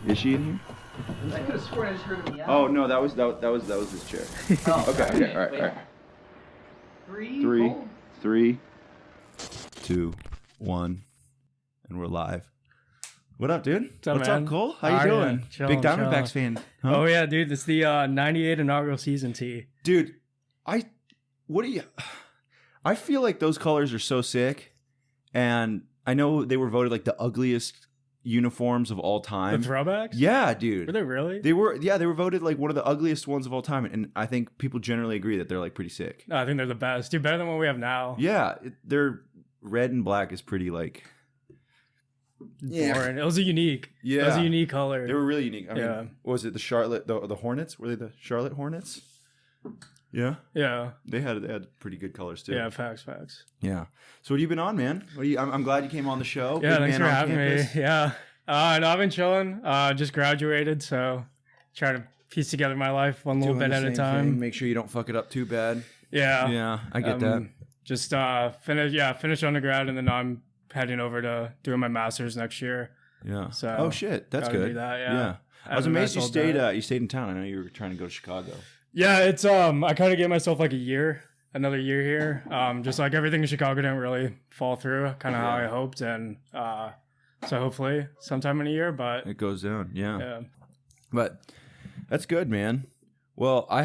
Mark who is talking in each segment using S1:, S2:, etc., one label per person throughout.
S1: Is she in here?
S2: I could have sworn I just heard him yell.
S1: Oh no, that was his chair.
S2: Oh,
S1: Okay. All right. Three, 2, 1, and we're live. What up, dude?
S3: What's
S1: up, Cole? How you doing?
S3: Chilling,
S1: Big Diamondbacks fan. Huh?
S3: Oh yeah, dude. It's the 98 inaugural season tee.
S1: Dude, I feel like those colors are so sick, and I know they were voted like the ugliest uniforms of all time.
S3: The throwbacks?
S1: Yeah, dude.
S3: Were they really?
S1: They were voted like one of the ugliest ones of all time, and I think people generally agree that they're like pretty sick.
S3: No, I think they're the best. Dude, better than what we have now.
S1: Yeah, they're red and black is pretty like
S3: boring. It was a unique.
S1: Yeah,
S3: it was a unique color.
S1: They were really unique. I mean,
S3: Yeah.
S1: what was it the Charlotte the Hornets? Were they the Charlotte Hornets? Yeah,
S3: Yeah.
S1: they had pretty good colors too.
S3: Yeah. Facts.
S1: Yeah. So what have you been on, man? I'm glad you came on the show.
S3: Yeah.
S1: Big
S3: Thanks
S1: man
S3: for
S1: on
S3: having
S1: campus.
S3: me. Yeah. No, I've been chilling. Just graduated, so trying to piece together my life one little
S1: Doing
S3: bit
S1: the
S3: at a
S1: same
S3: time.
S1: thing. Make sure you don't fuck it up too bad.
S3: Yeah.
S1: Yeah, I get that.
S3: Just finish undergrad, and then I'm heading over to doing my master's next year.
S1: Yeah.
S3: So
S1: oh shit, that's
S3: gotta
S1: good.
S3: do that, yeah.
S1: I was amazed you stayed in town. I know you were trying to go to Chicago.
S3: Yeah, it's I kind of gave myself like another year here. Just like everything in Chicago didn't really fall through, kind of how I hoped, and so hopefully sometime in a year. But
S1: It goes down.
S3: yeah,
S1: But that's good, man. Well, I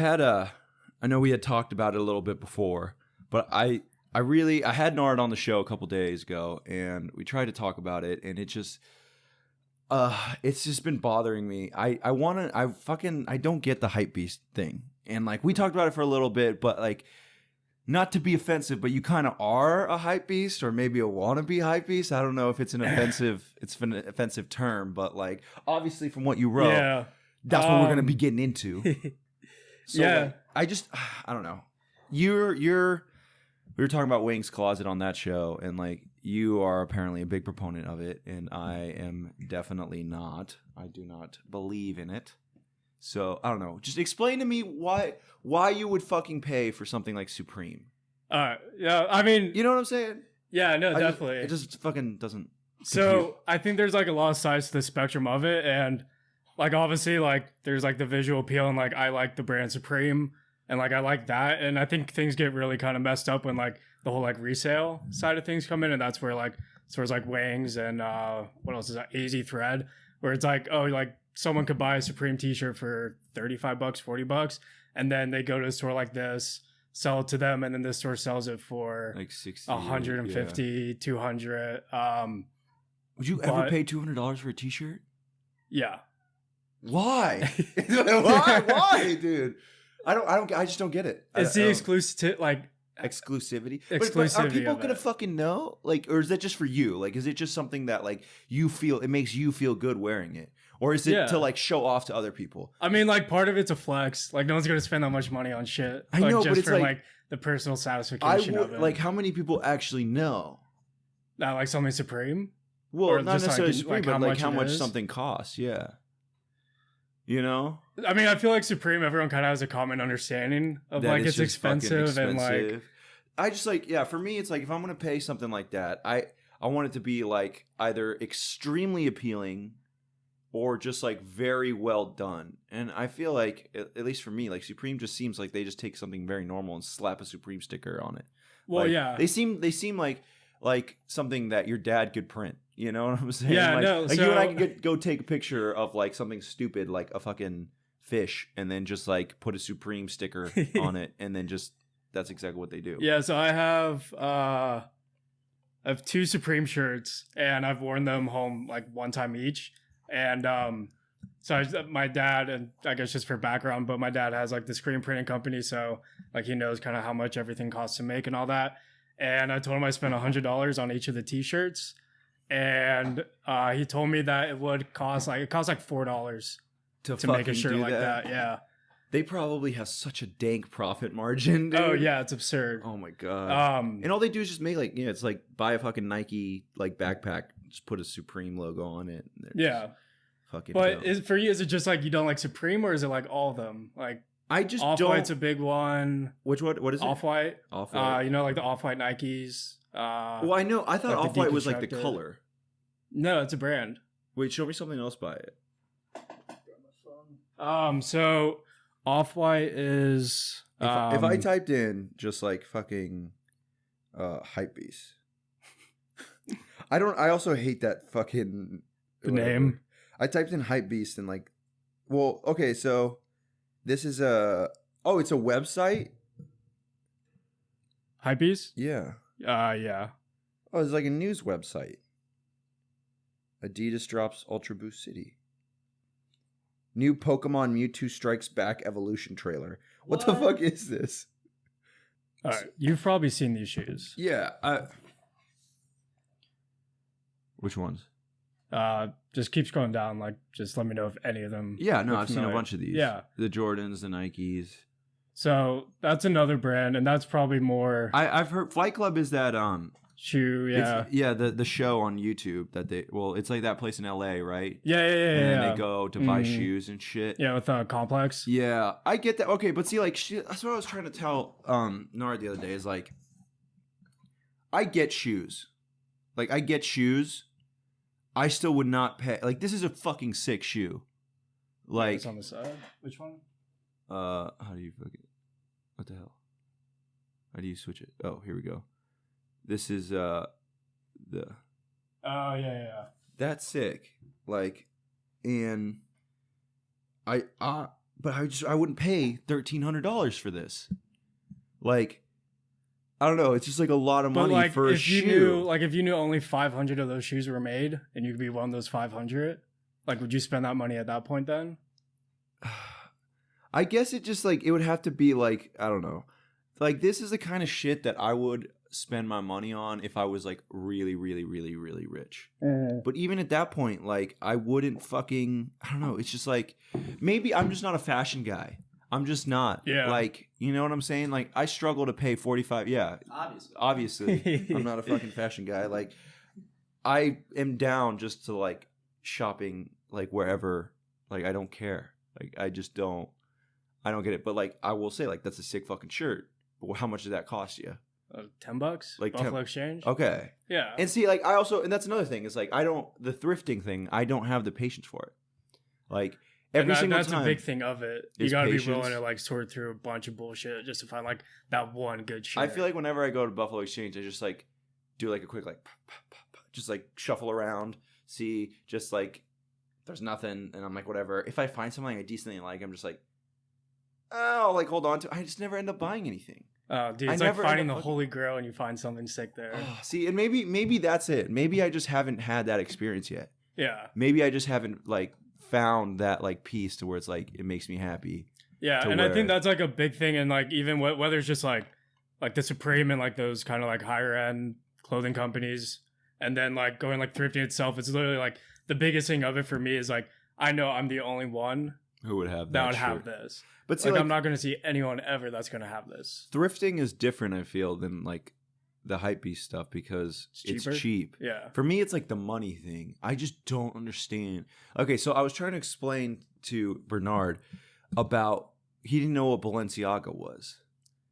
S1: know we had talked about it a little bit before, but I had Nard on the show a couple days ago, and we tried to talk about it, and it's just been bothering me. I don't get the Hypebreast thing, and like we talked about it for a little bit, but like not to be offensive, but you kind of are a Hypebeast, or maybe a wannabe Hypebeast. I don't know if it's an offensive term, but like obviously from what you wrote.
S3: yeah,
S1: That's what we're going to be getting into. So,
S3: yeah.
S1: like, I don't know. We were talking about Wayne's Closet on that show, and like you are apparently a big proponent of it, and I am definitely not. I do not believe in it. So I don't know. Just explain to me why you would fucking pay for something like Supreme.
S3: Yeah. I mean,
S1: You know what I'm saying?
S3: yeah, no,
S1: It
S3: definitely.
S1: just fucking doesn't.
S3: So I think there's like a lot of sides to the spectrum of it, and like obviously like there's like the visual appeal, and like I like the brand Supreme, and like I like that, and I think things get really kind of messed up when like the whole like resale side of things come in, and that's where like stores like Wings and what else is that, AZ Thread, where it's like, oh, like someone could buy a Supreme t-shirt for $35, $40, and then they go to a store like this, sell it to them, and then this store sells it for
S1: like 60,
S3: 150, 200.
S1: Would you ever pay $200 for a t-shirt?
S3: Yeah.
S1: Why? Why, dude? I just don't get it.
S3: It's the exclusive, like
S1: exclusivity. But are
S3: exclusivity
S1: people
S3: of
S1: gonna
S3: it.
S1: fucking know? Like, or is that just for you? Like, is it just something that like it makes you feel good wearing it, or is it
S3: Yeah.
S1: to like show off to other people?
S3: I mean, like part of it's a flex. Like no one's gonna spend that much money on shit.
S1: I know,
S3: just
S1: but it's
S3: for
S1: like-
S3: the personal
S1: I
S3: satisfaction of
S1: would
S3: it.
S1: like how many people actually know?
S3: Not like something Supreme.
S1: Well,
S3: Or
S1: not
S3: just,
S1: necessarily
S3: like,
S1: Supreme,
S3: like,
S1: but
S3: how
S1: like
S3: much
S1: how
S3: it
S1: much
S3: is?
S1: something costs. Yeah, you know,
S3: I mean, I feel like Supreme, everyone kind of has a common understanding of
S1: That
S3: like
S1: it's
S3: it's
S1: just fucking
S3: expensive and like
S1: expensive. I just like, yeah, for me it's like if I'm gonna pay something like that, I want it to be like either extremely appealing or just like very well done. And I feel like at least for me, like Supreme just seems like they just take something very normal and slap a Supreme sticker on it.
S3: well,
S1: Like,
S3: yeah.
S1: They seem like something that your dad could print. You know what I'm saying?
S3: Yeah,
S1: like,
S3: no,
S1: like you and I
S3: so-
S1: could go take a picture of like something stupid like a fucking fish and then just like put a Supreme sticker on it, and then just that's exactly what they do.
S3: Yeah, so I have 2 Supreme shirts, and I've worn them home like one time each. And my dad, and I guess just for background, but my dad has like the screen printing company, so like he knows kind of how much everything costs to make and all that. And I told him I spent $100 on each of the t-shirts, and he told me that it costs like $4 to make a
S1: fucking
S3: shirt
S1: do
S3: like that. Yeah.
S1: They probably have such a dank profit margin, dude.
S3: Oh yeah, it's absurd.
S1: Oh my god.
S3: Um,
S1: And all they do is just make like, it's like buy a fucking Nike like backpack, just put a Supreme logo on it. And they're
S3: yeah.
S1: just fucking
S3: But
S1: dope.
S3: for you, is it just like you don't like Supreme, or is it like all of them? Like
S1: I just
S3: Off-White's
S1: don't.
S3: a big one.
S1: What is it?
S3: Off-White.
S1: Off-White.
S3: You know, like the Off-White Nikes.
S1: Well, I know. I thought
S3: like the
S1: Off-White was like the
S3: deconstructed.
S1: color.
S3: No, it's a brand.
S1: Wait, show me something else by it.
S3: So Off-White is
S1: If I typed in just like fucking Hypebreast, I also hate that fucking
S3: the name.
S1: I typed in Hypebeast and like, well, okay, so this is it's a website.
S3: Hypebeast?
S1: Yeah.
S3: Yeah.
S1: Oh, it's like a news website. Adidas drops Ultra Boost City. New Pokemon Mewtwo Strikes Back Evolution trailer. What the fuck is this?
S3: All right, you've probably seen these shoes.
S1: Yeah. Which ones?
S3: Just keeps going down. Like, just let me know if any of them.
S1: Yeah, no, I've seen a bunch of these.
S3: Yeah,
S1: the Jordans, the Nikes.
S3: So that's another brand, and that's probably more.
S1: I've heard Flight Club is that
S3: shoe. Yeah,
S1: the show on YouTube that it's like that place in LA, right?
S3: Yeah.
S1: And then they go to buy shoes and shit.
S3: Yeah, with Complex.
S1: Yeah, I get that. Okay, but see, like, that's what I was trying to tell Nard the other day is like, I get shoes. Like, I get shoes. I still would not pay. Like, this is a fucking sick shoe. Like,
S3: it's on the side. Which one?
S1: How do you fucking? What the hell? How do you switch it? Oh, here we go. This is the.
S3: Oh yeah.
S1: That's sick. Like, and but I wouldn't pay $1,300 for this. Like, I don't know. It's just like a lot of money
S3: like,
S1: for a shoe.
S3: If you knew only 500 of those shoes were made, and you could be one of those 500, like, would you spend that money at that point then?
S1: I guess it just like it would have to be like, I don't know. Like, this is the kind of shit that I would spend my money on if I was like really, really, really, really rich. But even at that point, like, I wouldn't fucking, I don't know. It's just like, maybe I'm just not a fashion guy. I'm just not.
S3: Yeah.
S1: Like, you know what I'm saying? Like, I struggle to pay 45. Yeah. Obviously. I'm not a fucking fashion guy. Like, I am down just to like shopping like wherever. Like, I don't care. Like, I don't get it. But like, I will say, like, that's a sick fucking shirt. But how much does that cost you?
S3: $10?
S1: Like
S3: Buffalo Exchange?
S1: Okay.
S3: Yeah.
S1: And see, like, and that's another thing, is like, the thrifting thing, I don't have the patience for it. Like, every single time.
S3: That's a big thing of it. You gotta be willing to like sort through a bunch of bullshit just to find like that one good shit.
S1: I feel like whenever I go to Buffalo Exchange, I just like do like a quick like just like shuffle around, see, just like there's nothing, and I'm like, whatever. If I find something I decently like, I'm just like, oh, like hold on to. I just never end up buying anything.
S3: Oh, dude, it's like finding the holy grail and you find something sick there.
S1: Oh, see, and maybe that's it. Maybe I just haven't had that experience yet.
S3: Yeah.
S1: Maybe I just haven't like found that like piece to where it's like it makes me happy.
S3: Yeah, and I think that's like a big thing, and like even whether it's just like the Supreme and like those kind of like higher end clothing companies, and then like going like thrifting itself, it's literally like the biggest thing of it for me is like I know I'm the only one
S1: who would have
S3: that would have this. But see, like, I'm not going to see anyone ever that's going to have this.
S1: Thrifting is different, I feel, than like the Hypebeast stuff because it's cheap.
S3: Yeah.
S1: For me, it's like the money thing. I just don't understand. Okay, so I was trying to explain to Bernard about he didn't know what Balenciaga was.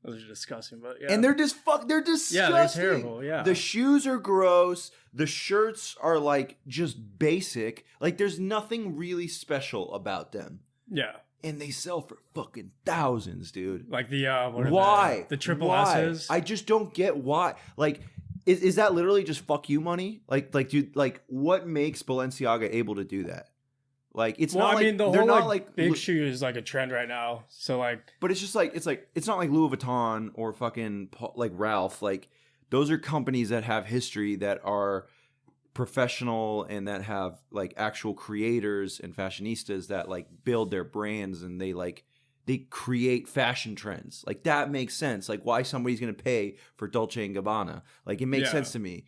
S3: Those are disgusting, but yeah.
S1: And they're disgusting.
S3: Yeah, they're terrible, yeah.
S1: The shoes are gross. The shirts are like just basic. Like there's nothing really special about them.
S3: Yeah.
S1: And they sell for fucking thousands, dude.
S3: Like the
S1: why?
S3: The triple S's.
S1: I just don't get why. Like, is that literally just fuck you money? Like, dude, like what makes Balenciaga able to do that? Like, it's not. I mean,
S3: the whole like big shoe is like a trend right now. So like,
S1: but it's just like it's not like Louis Vuitton or fucking like Ralph. Like, those are companies that have history, that are professional, and that have like actual creators and fashionistas that like build their brands, and they create fashion trends. Like, that makes sense. Like, why somebody's gonna pay for Dolce & Gabbana? Like, it makes sense to me.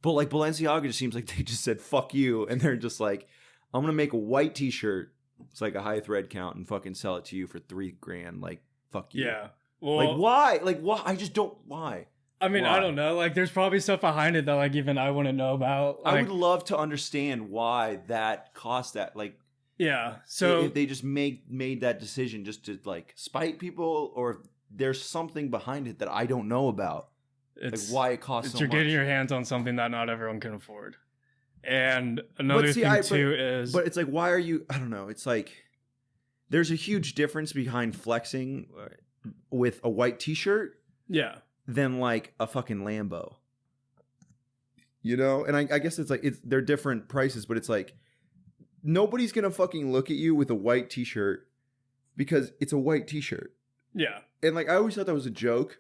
S1: But like Balenciaga just seems like they just said fuck you, and they're just like, I'm gonna make a white t-shirt, it's like a high thread count, and fucking sell it to you for $3,000. Like, fuck you.
S3: Yeah. Well,
S1: like, why? Like, why? I just don't. Why?
S3: I mean,
S1: why?
S3: I don't know. Like, there's probably stuff behind it that like even I wouldn't know about. Like,
S1: I would love to understand why that cost that. Like,
S3: yeah. So
S1: if they just made that decision just to like spite people, or if there's something behind it that I don't know about. Like, why it costs so
S3: you're
S1: much.
S3: getting your hands on something that not everyone can afford. And another thing too is,
S1: but it's like, why are you? I don't know. It's like, there's a huge difference behind flexing with a white t-shirt
S3: Yeah.
S1: than like a fucking Lambo. You know? And I guess it's like they're different prices, but it's like nobody's gonna fucking look at you with a white t-shirt because it's a white t-shirt.
S3: Yeah.
S1: And like I always thought that was a joke.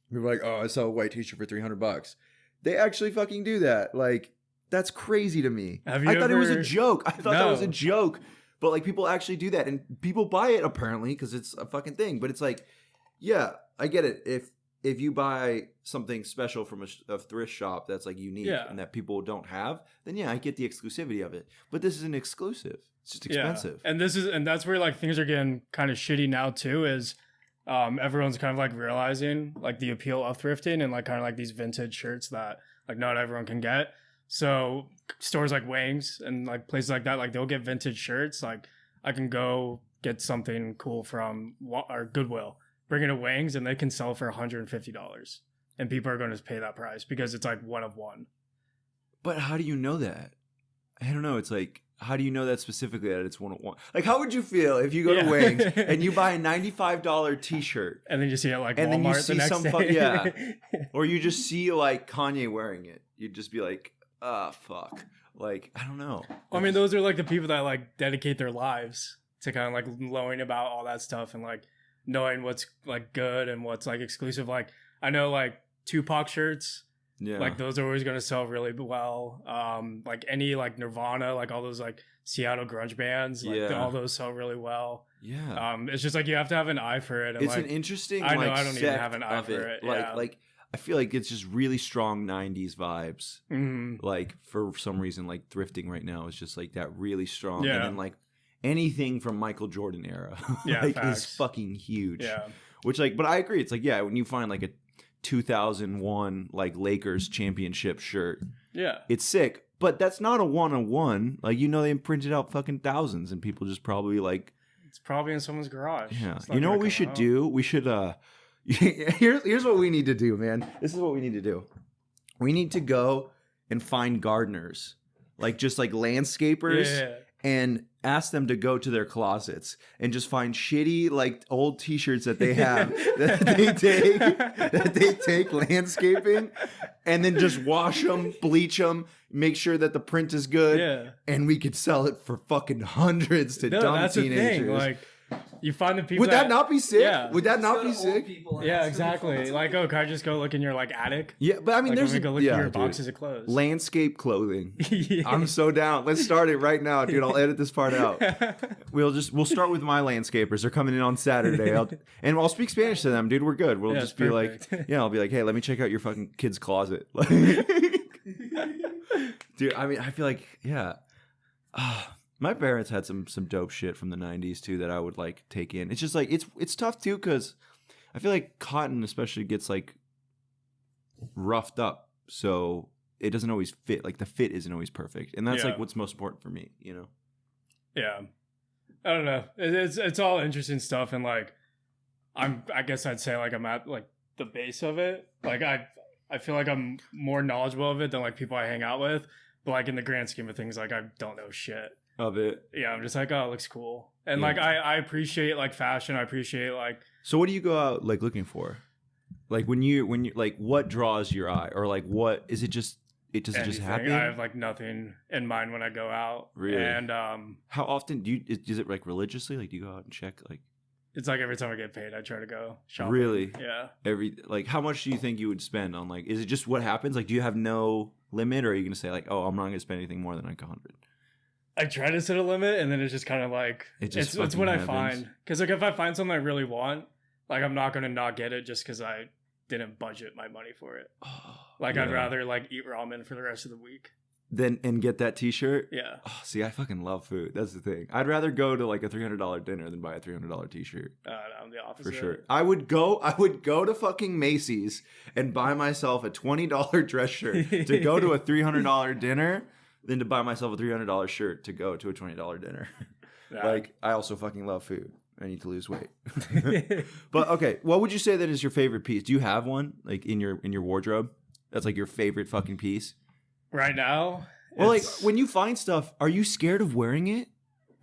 S1: We were like, oh, I sell a white t-shirt for $300. They actually fucking do that. Like, that's crazy to me. I thought it was a joke. I thought that was a joke. But like people actually do that, and people buy it apparently because it's a fucking thing. But it's like, yeah, I get it. If you buy something special from a thrift shop that's like unique and that people don't have, then yeah, I get the exclusivity of it. But this isn't exclusive. It's just expensive.
S3: Yeah. And that's where like things are getting kind of shitty now too. Is everyone's kind of like realizing like the appeal of thrifting and like kind of like these vintage shirts that like not everyone can get. So stores like Wings and like places like that, like they'll get vintage shirts. Like I can go get something cool from or Goodwill, bring it to Wings, and they can sell for $150, and people are going to pay that price because it's like one of one.
S1: But how do you know that? I don't know. It's like, how do you know that specifically that it's one of one? Like, how would you feel if you go to Wings and you buy a $95 t-shirt
S3: and then you see it like
S1: and
S3: Walmart
S1: then you see
S3: the next
S1: some
S3: day?
S1: or you just see like Kanye wearing it? You'd just be like, ah, fuck. Like, I don't know.
S3: I mean, those are like the people that like dedicate their lives to kind of like knowing about all that stuff and like knowing what's like good and what's like exclusive. Like I know like Tupac shirts, like those are always going to sell really well. Like any like Nirvana, like all those like Seattle grunge bands, like all those sell really well.
S1: Yeah.
S3: It's just like you have to have an eye for it. And,
S1: it's
S3: like,
S1: an interesting.
S3: I know
S1: like,
S3: I don't even have an eye for it.
S1: Like I feel like it's just really strong 90s vibes.
S3: Mm-hmm.
S1: Like for some reason, like thrifting right now is just like that really strong.
S3: Yeah.
S1: And then like anything from Michael Jordan era like is fucking huge.
S3: Yeah.
S1: Which like, but I agree. It's like, yeah, when you find like a 2001 like Lakers championship shirt, it's sick. But that's not a one-on-one. Like, you know, they printed out fucking thousands, and people just probably like,
S3: it's probably in someone's garage.
S1: Yeah. You know what we should do? We should here's what we need to do, man. This is what we need to do. We need to go and find gardeners, like just like landscapers, and ask them to go to their closets and just find shitty like old t-shirts that they have that they take landscaping, and then just wash them, bleach them, make sure that the print is good, and we could sell it for fucking hundreds to dumb
S3: that's
S1: teenagers.
S3: The thing. Like, you find the people.
S1: Would that not be sick?
S3: Yeah.
S1: Would that not be sick?
S3: Yeah, exactly. Like, oh, can I just go look in your like attic?
S1: Yeah, but I mean,
S3: like,
S1: there's
S3: go look in your boxes of clothes.
S1: Landscape clothing. I'm so down. Let's start it right now, dude. I'll edit this part out. We'll start with my landscapers. They're coming in on Saturday, and I'll speak Spanish to them, dude. We're good. We'll just be like, I'll be like, hey, let me check out your fucking kid's closet. Dude, I mean, I feel like, my parents had some dope shit from the 90s too that I would like take in. It's just like it's tough too because I feel like cotton especially gets like roughed up, so it doesn't always fit. Like the fit isn't always perfect, and that's like what's most important for me, you know?
S3: Yeah, I don't know. It's all interesting stuff, and like I guess I'd say like I'm at like the base of it. Like I feel like I'm more knowledgeable of it than like people I hang out with, but like in the grand scheme of things, like I don't know shit
S1: of it.
S3: Yeah, I'm just like, oh, it looks cool. And like I appreciate like fashion. I appreciate like.
S1: So what do you go out like looking for? Like when you like what draws your eye, or like what is it just does it just happen?
S3: I have like nothing in mind when I go out.
S1: Really?
S3: And
S1: how often is it like religiously? Like do you go out and check like?
S3: It's like every time I get paid, I try to go shopping.
S1: Really?
S3: Yeah.
S1: Like how much do you think you would spend on like? Is it just what happens? Like do you have no limit, or are you gonna say like, oh, I'm not gonna spend anything more than like 100?
S3: I try to set a limit, and then it's just kind of like it's what I find. Because like if I find something I really want, like I'm not gonna not get it just because I didn't budget my money for it. Like I'd rather like eat ramen for the rest of the week
S1: and get that t-shirt.
S3: Yeah.
S1: Oh, see, I fucking love food. That's the thing. I'd rather go to like a $300 dinner than buy a $300 t-shirt.
S3: No, I'm the opposite.
S1: For sure. I would go to fucking Macy's and buy myself a $20 dress shirt to go to a $300 dinner than to buy myself a $300 shirt to go to a $20 dinner. Yeah. Like, I also fucking love food. I need to lose weight. But okay, what would you say that is your favorite piece? Do you have one like in your wardrobe that's like your favorite fucking piece?
S3: Right now?
S1: Well, like when you find stuff, are you scared of wearing it?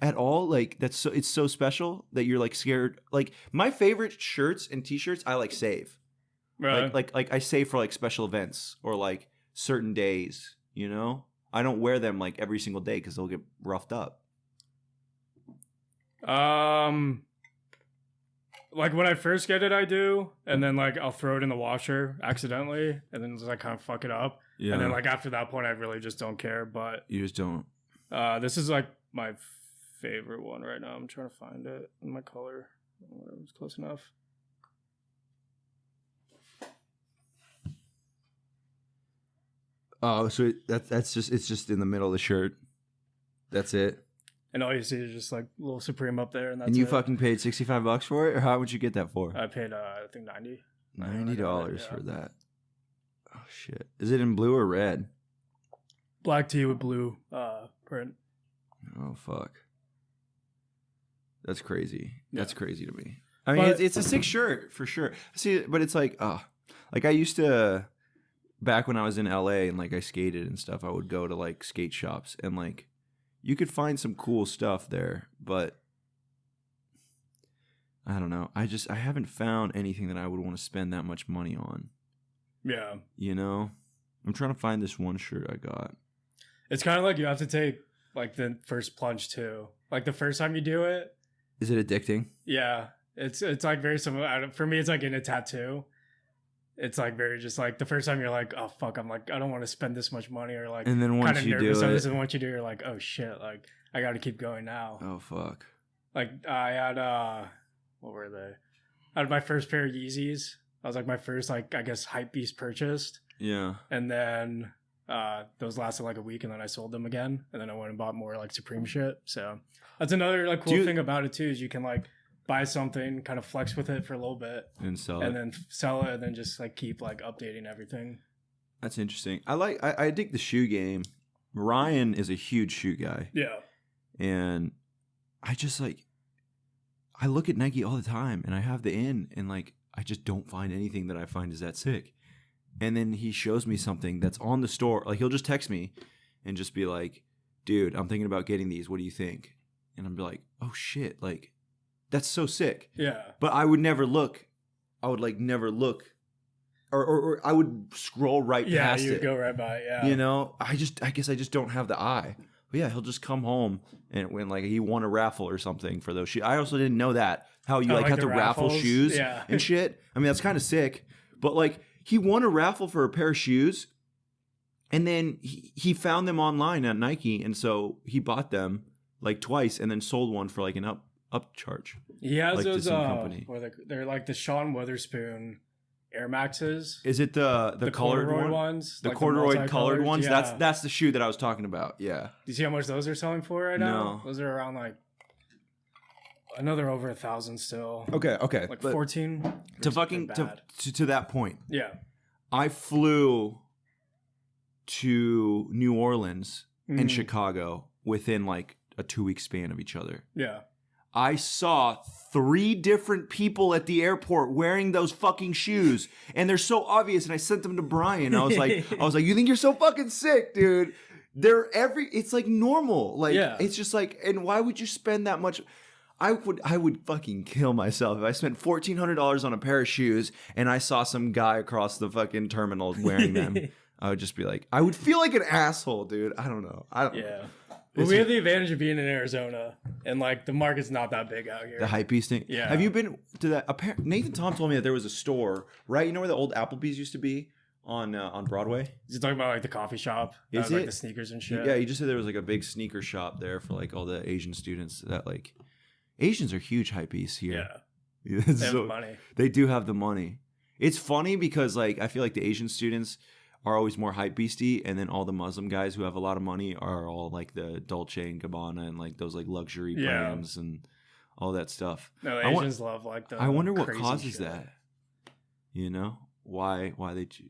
S1: at all? Like it's so special that you're like scared. Like my favorite shirts and t-shirts, I like save.
S3: Right.
S1: Like I save for like special events or like certain days. You know, I don't wear them like every single day because they'll get roughed up.
S3: Like when I first get it, I do, and then like I'll throw it in the washer accidentally, and then just like kind of fuck it up.
S1: Yeah.
S3: And then like after that point, I really just don't care. But
S1: You just don't.
S3: this is like my favorite one right now. I'm trying to find it in my color. It's close enough.
S1: Oh, so that's just it's just in the middle of the shirt. That's it.
S3: And all you see is just like a little Supreme up there, and that's
S1: And you
S3: it.
S1: fucking paid $65 for it, or how would you get that for?
S3: I paid I think $90.
S1: $90
S3: yeah.
S1: for that. Oh shit! Is it in blue or red?
S3: Black tee with blue print.
S1: Oh fuck! That's crazy.
S3: Yeah.
S1: That's crazy to me. I mean,
S3: But-
S1: it's a sick shirt for sure. See, but it's like, like I used to back when I was in LA and like I skated and stuff. I would go to like skate shops and like you could find some cool stuff there, but I don't know. I haven't found anything that I would want to spend that much money on.
S3: Yeah.
S1: You know, I'm trying to find this one shirt I got.
S3: It's kind of like you have to take like the first plunge too. Like the first time you do it.
S1: Is it addicting?
S3: Yeah. It's like very similar. For me, it's like in a tattoo. It's like very just like the first time you're like, oh fuck, I'm like, I don't want to spend this much money, or like,
S1: And then once
S3: kind of
S1: you do
S3: nervous.
S1: it,
S3: And once you do, you're like, oh shit, like I got to keep going now.
S1: oh fuck.
S3: Like I had what were they? I had my first pair of Yeezys. I was like my first like I guess Hypebreast purchased,
S1: Yeah.
S3: and then those lasted like a week, and then I sold them again, and then I went and bought more like Supreme shit. So that's another like cool thing about it too, is you can like buy something, kind of flex with it for a little bit,
S1: And sell
S3: and
S1: it.
S3: then sell it, and then just like keep like updating everything.
S1: That's interesting. I dig the shoe game. Ryan is a huge shoe guy.
S3: Yeah.
S1: And I just like I look at Nike all the time and I have the in and like I just don't find anything that I find is that sick. And then he shows me something that's on the store. Like he'll just text me and just be like, dude, I'm thinking about getting these. What do you think? And I'm like, oh shit, like that's so sick.
S3: Yeah.
S1: But I would never look. I would like never look. Or I would scroll right past
S3: you'd
S1: it.
S3: go right by it. Yeah.
S1: You know, I guess I just don't have the eye. But yeah, he'll just come home and when like he won a raffle or something for those shoes. I also didn't know that how you like have
S3: the
S1: to raffle
S3: raffles?
S1: shoes
S3: Yeah.
S1: and shit. I mean, that's kind of sick. But like he won a raffle for a pair of shoes, and then he found them online at Nike, and so he bought them like twice, and then sold one for like an upcharge.
S3: He has
S1: like to
S3: those
S1: some company.
S3: where they're like the Sean Witherspoon Air Maxes.
S1: Is it the colored
S3: corduroy
S1: one?
S3: ones,
S1: The
S3: like
S1: corduroy colored
S3: multicolored
S1: ones.
S3: Yeah.
S1: That's the shoe that I was talking about. Yeah.
S3: Do you see how much those are selling for right now?
S1: No.
S3: Those are around like another over 1,000 still.
S1: Okay.
S3: Like
S1: But
S3: 14.
S1: to fucking to that point.
S3: Yeah.
S1: I flew to New Orleans and
S3: Mhm.
S1: Chicago within like a 2-week span of each other.
S3: Yeah.
S1: I saw 3 different people at the airport wearing those fucking shoes, and they're so obvious. And I sent them to Brian. I was like, you think you're so fucking sick, dude? It's like normal. Like,
S3: Yeah.
S1: it's just like, and why would you spend that much? I would fucking kill myself if I spent $1,400 on a pair of shoes and I saw some guy across the fucking terminal wearing them. I would just be like, I would feel like an asshole, dude. I don't know.
S3: Yeah. But we have the advantage of being in Arizona, and like the market's not that big out here.
S1: The Hypebeast thing.
S3: Yeah.
S1: Have you been to that? Nathan Tom told me that there was a store, right? You know where the old Applebee's used to be on Broadway?
S3: Is he talking about like the coffee shop?
S1: Is
S3: That has, like
S1: it?
S3: the sneakers and shit?
S1: Yeah, he just said there was like a big sneaker shop there for like all the Asian students that like Asians are huge Hypebeasts here.
S3: Yeah. They have money.
S1: They do have the money. It's funny because like I feel like the Asian students are always more hypebeasty, and then all the Muslim guys who have a lot of money are all like the Dolce and Gabbana and like those like luxury brands and all that stuff.
S3: No, the Asians love like the
S1: I wonder what
S3: crazy
S1: causes
S3: shit.
S1: that. You know why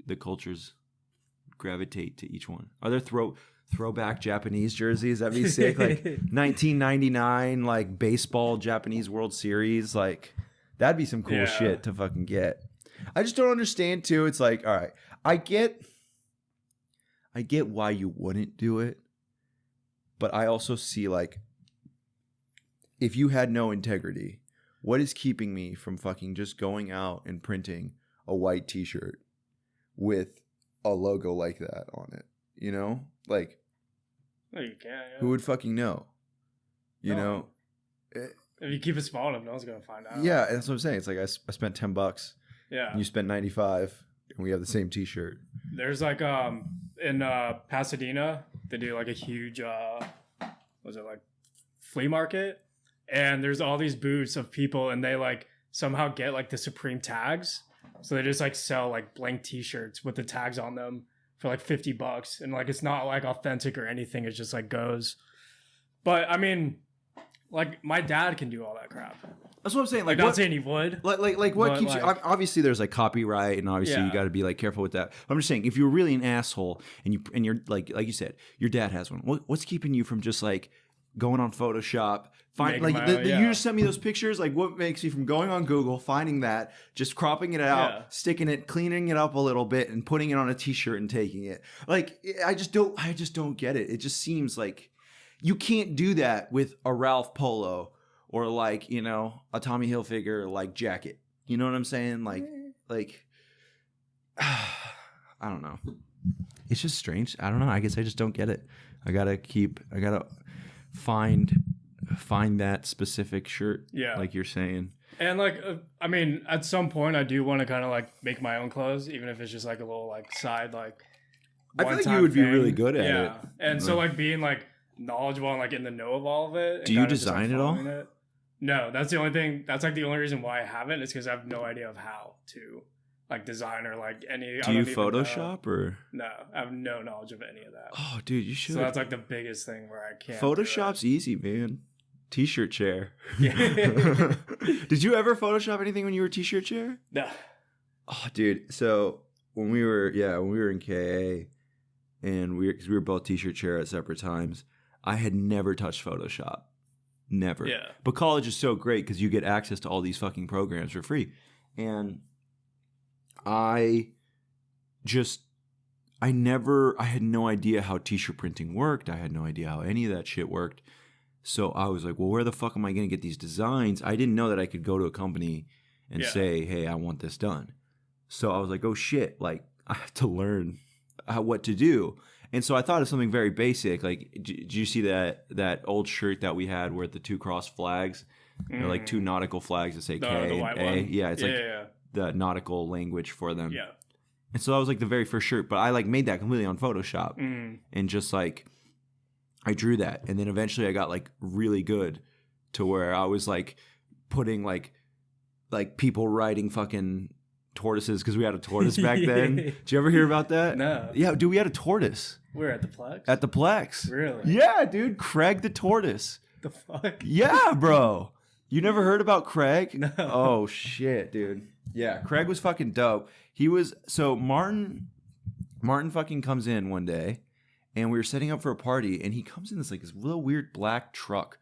S1: the cultures gravitate to each one. Are there throwback Japanese jerseys? That'd be sick. Like 1999, like baseball Japanese World Series. Like that'd be some cool shit to fucking get. I just don't understand too. It's like, all right, I get why you wouldn't do it, but I also see like if you had no integrity, what is keeping me from fucking just going out and printing a white t-shirt with a logo like that on it? You know? Like,
S3: No, you can't. Yeah.
S1: who would fucking know? You
S3: No.
S1: know?
S3: If you keep it small enough, no one's gonna find out.
S1: Yeah, that's what I'm saying. It's like I spent $10,
S3: Yeah.
S1: and you spent 95, and we have the same t-shirt.
S3: There's like in Pasadena, they do like a huge was it like flea market, and there's all these booths of people, and they like somehow get like the Supreme tags, so they just like sell like blank t-shirts with the tags on them for like $50, and like it's not like authentic or anything, it just like goes. But I mean, like my dad can do all that crap.
S1: That's what I'm saying.
S3: Like not saying he would.
S1: Like what
S3: But,
S1: keeps you?
S3: like-
S1: Obviously, there's like copyright, and obviously
S3: Yeah.
S1: you got to be like careful with that. I'm just saying, if you're really an asshole and you're like you said, your dad has one. What's keeping you from just like going on Photoshop? Find
S3: Making
S1: like
S3: my own, yeah.
S1: you just sent me those pictures. Like, what makes you from going on Google, finding that, just cropping it out,
S3: Yeah.
S1: sticking it, cleaning it up a little bit, and putting it on a t-shirt and taking it? Like, I just don't get it. It just seems like you can't do that with a Ralph Polo. Or like, you know, a Tommy Hilfiger like jacket. You know what I'm saying? Like I don't know. It's just strange. I don't know. I guess I just don't get it. I gotta find that specific shirt.
S3: Yeah.
S1: Like you're saying.
S3: And like, I mean, at some point, I do want to kind of like make my own clothes, even if it's just like a little like side like.
S1: I feel like
S3: one-time
S1: you would be
S3: thing.
S1: really good at
S3: yeah.
S1: it.
S3: And so like being like knowledgeable and like in the know of all of it. and
S1: Do you
S3: kinda just, like,
S1: design it all?
S3: following it. No, that's the only thing. That's like the only reason why I haven't is because I have no idea of how to like design or like any.
S1: Do you Photoshop or?
S3: No, I have no knowledge of any of that.
S1: Oh, dude, you should.
S3: So that's like the biggest thing where I can't. do
S1: Photoshop's easy, man. T-shirt chair.
S3: it. Yeah.
S1: Did you ever Photoshop anything when you were t-shirt chair?
S3: No.
S1: Oh, dude. So when we were in KA, and because we were both t-shirt chair at separate times, I had never touched Photoshop. Never.
S3: Yeah.
S1: But college is so great because you get access to all these fucking programs for free. And I had no idea how t-shirt printing worked. I had no idea how any of that shit worked. So I was like, well, where the fuck am I going to get these designs? I didn't know that I could go to a company and say, hey, I want this done. So I was like, oh shit, like I have to learn what to do. And so I thought of something very basic. Like, did you see that old shirt that we had where the two cross flags? They're like two nautical flags that say K
S3: the
S1: and
S3: white
S1: A.
S3: one?
S1: Yeah, it's like
S3: Yeah.
S1: the nautical language for them.
S3: Yeah.
S1: And so that was like the very first shirt. But I like made that completely on Photoshop. And just like, I drew that. And then eventually I got like really good to where I was like putting like people riding fucking tortoises because we had a tortoise back then. Did you ever hear about that?
S3: No.
S1: Yeah, dude, we had a tortoise.
S3: We're at the Plex.
S1: At the Plex.
S3: Really?
S1: Yeah, dude. Craig the tortoise.
S3: The fuck?
S1: Yeah, bro. You never heard about Craig?
S3: No.
S1: Oh, shit, dude. Yeah, Craig was fucking dope. He was... So Martin fucking comes in one day, and we were setting up for a party, and he comes in this little weird black truck,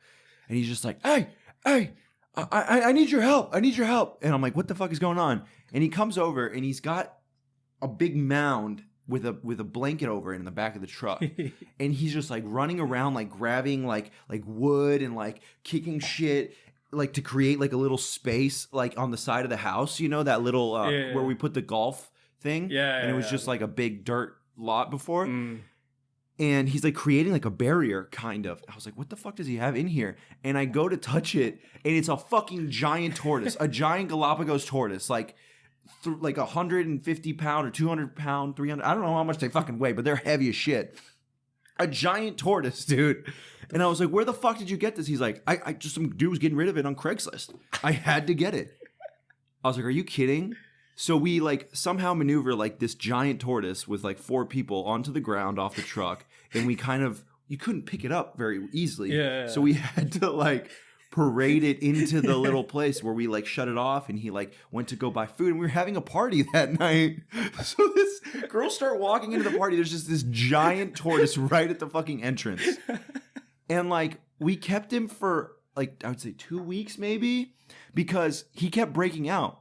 S1: and he's just like, hey, I need your help. I need your help. And I'm like, what the fuck is going on? And he comes over, and he's got a big mound with a blanket over it in the back of the truck. And he's just like running around, like grabbing like wood and like kicking shit, like to create like a little space like on the side of the house, you know, that little where we put the golf thing.
S3: Yeah.
S1: And it was just like a big dirt lot before. And he's like creating like a barrier kind of. I was like, what the fuck does he have in here? And I go to touch it, and it's a fucking giant tortoise, a giant Galapagos tortoise, like 150 pound or 200 pound, 300. I don't know how much they fucking weigh, but they're heavy as shit. A giant tortoise, dude. And I was like, where the fuck did you get this? He's like, I just, some dude was getting rid of it on Craigslist. I had to get it. I was like, are you kidding? So we like somehow maneuver like this giant tortoise with like 4 people onto the ground off the truck. And we you couldn't pick it up very easily.
S3: Yeah.
S1: So we had to like parade it into the little place where we like shut it off, and he like went to go buy food, and we were having a party that night. So this girls start walking into the party. There's just this giant tortoise right at the fucking entrance. And like we kept him for like, I would say 2 weeks maybe, because he kept breaking out.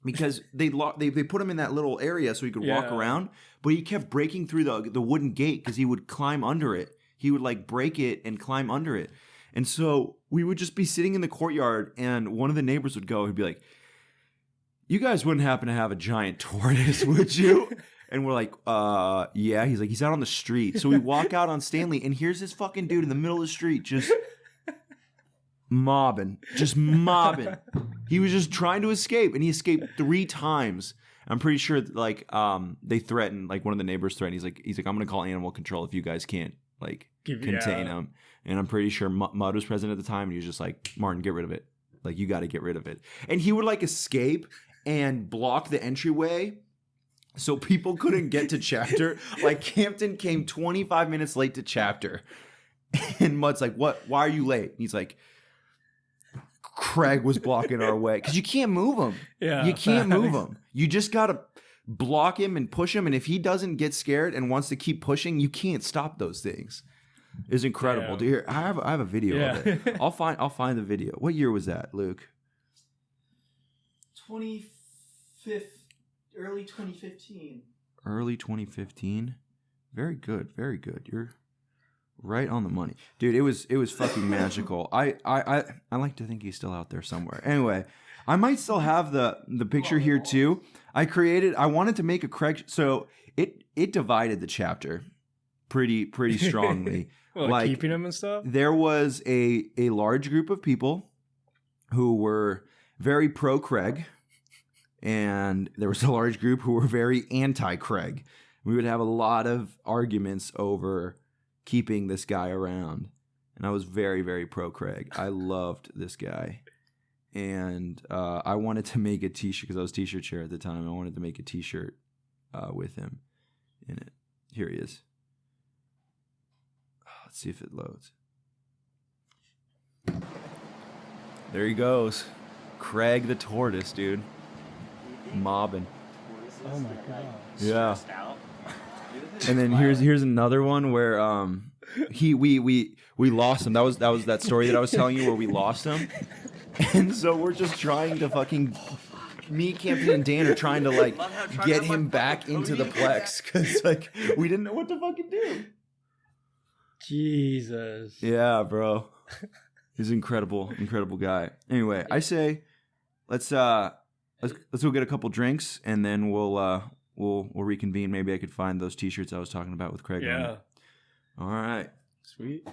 S1: Because they put him in that little area so he could walk around, but he kept breaking through the wooden gate because he would climb under it. He would like break it and climb under it. And so we would just be sitting in the courtyard, and one of the neighbors would go, he'd be like, "You guys wouldn't happen to have a giant tortoise, would you?" And we're like, yeah. He's like, "He's out on the street." So we walk out on Stanley, and here's this fucking dude in the middle of the street just mobbing. He was just trying to escape, and he escaped 3 times. I'm pretty sure like they threatened, like one of the neighbors threatened. He's like, "I'm gonna call animal control if you guys can't like contain him." And I'm pretty sure Mud was present at the time, and he was just like, "Martin, get rid of it. Like, you got to get rid of it." And he would like escape and block the entryway so people couldn't get to chapter. Like, Campton came 25 minutes late to chapter, and Mud's like, "What? Why are you late?" And he's like, "Craig was blocking our way," because you can't move him. Yeah, you can't move him. You just gotta block him and push him. And if he doesn't get scared and wants to keep pushing, you can't stop those things. It's incredible. Dude, I have a video of it. I'll find the video. What year was that, Luke?
S2: early 2015.
S1: Early 2015. Very good. Very good. You're right on the money, dude. It was fucking magical. I like to think he's still out there somewhere. Anyway, I might still have the picture here too. I wanted to make a Craig, so it divided the chapter pretty strongly.
S3: Well, like keeping him and stuff.
S1: There was a large group of people who were very pro Craig, and there was a large group who were very anti Craig. We would have a lot of arguments over keeping this guy around, and I was very, very pro Craig. I loved this guy, and I wanted to make a t-shirt because I was t-shirt chair at the time. I wanted to make a t-shirt with him in it. Here he is. Let's see if it loads. There he goes, Craig the tortoise, dude, mobbing.
S3: Oh my god.
S1: Yeah. And then here's another one where we lost him. That was that story that I was telling you where we lost him. And so we're just trying to fucking, me, Campton, and Dan are trying to like get him back into the Plex because like we didn't know what to fucking do.
S3: Jesus.
S1: Yeah, bro. He's an incredible guy. Anyway, I say let's go get a couple drinks, and then we'll reconvene. Maybe I could find those t-shirts I was talking about with Craig.
S3: Yeah.
S1: All right.
S3: Sweet.